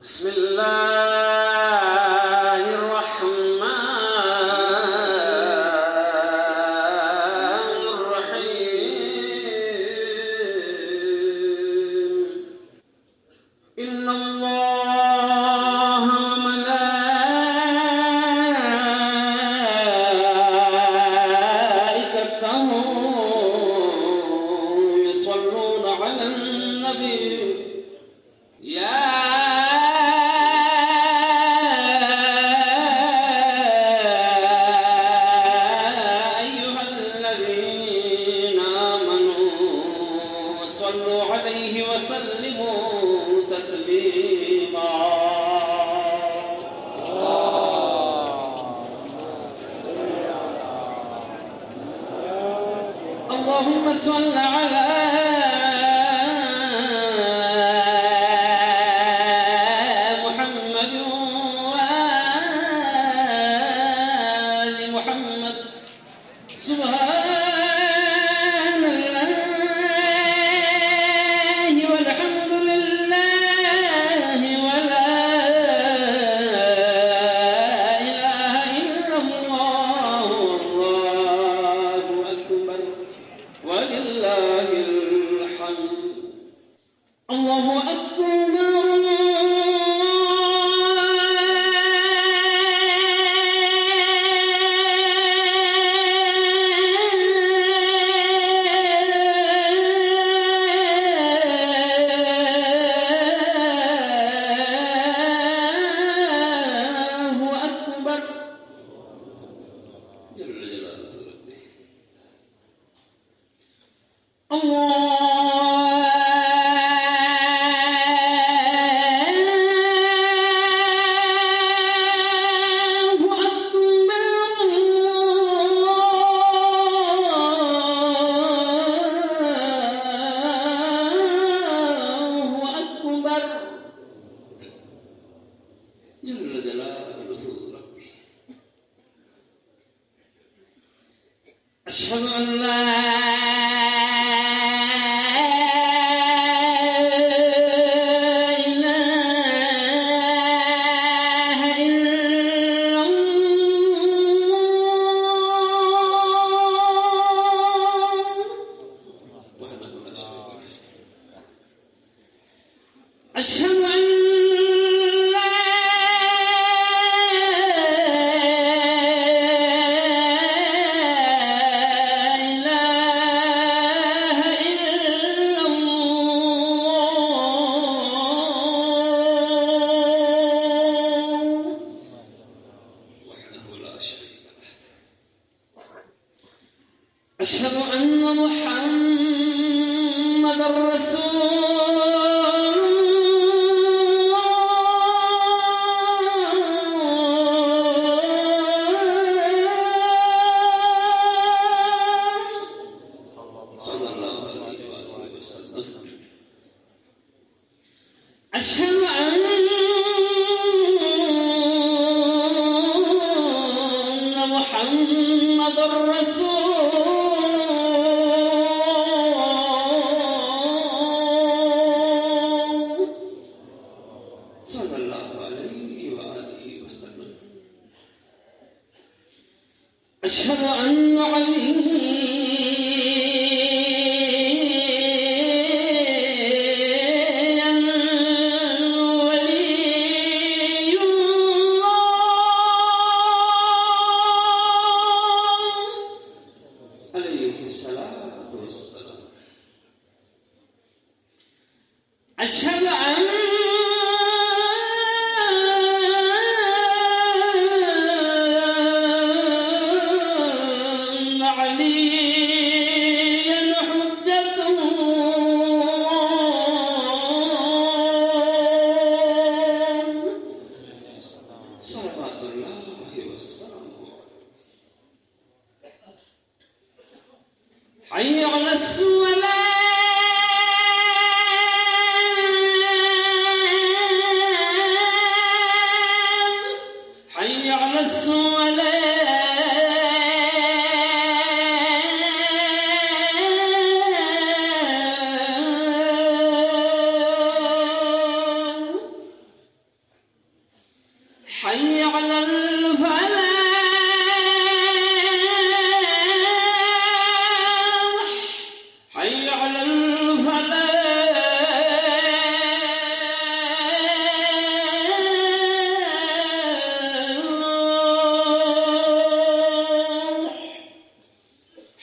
بسم الله الرحمن الرحيم إن الله وملائكته يصلون على النبي يا أيها الذين آمنوا صلوا عليه وسلموا تسليما اللهم صل على محمد وآل محمد سبحان الله والحمد لله ولا إله إلا الله والله أكبر ولله الحمد الله أكبر جل جلاله ربي أشهد أن لا إله إلا الله وحده لا شريك له أشهد أن أشهد أن محمدًا رسول الله صلى الله عليه وآله وسلم أشهد أن محمدًا رسول صلى الله عليه وآله وسلم أشهد أن عليا ولي الله عليه الصلاة والسلام أشهد أن علي حي على الفلاح حي على الفلاح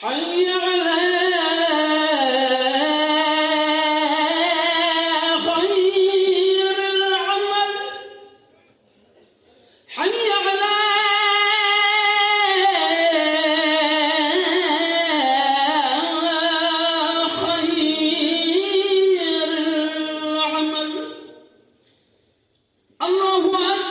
حي على خير العمل حي على خير العمل الله أكبر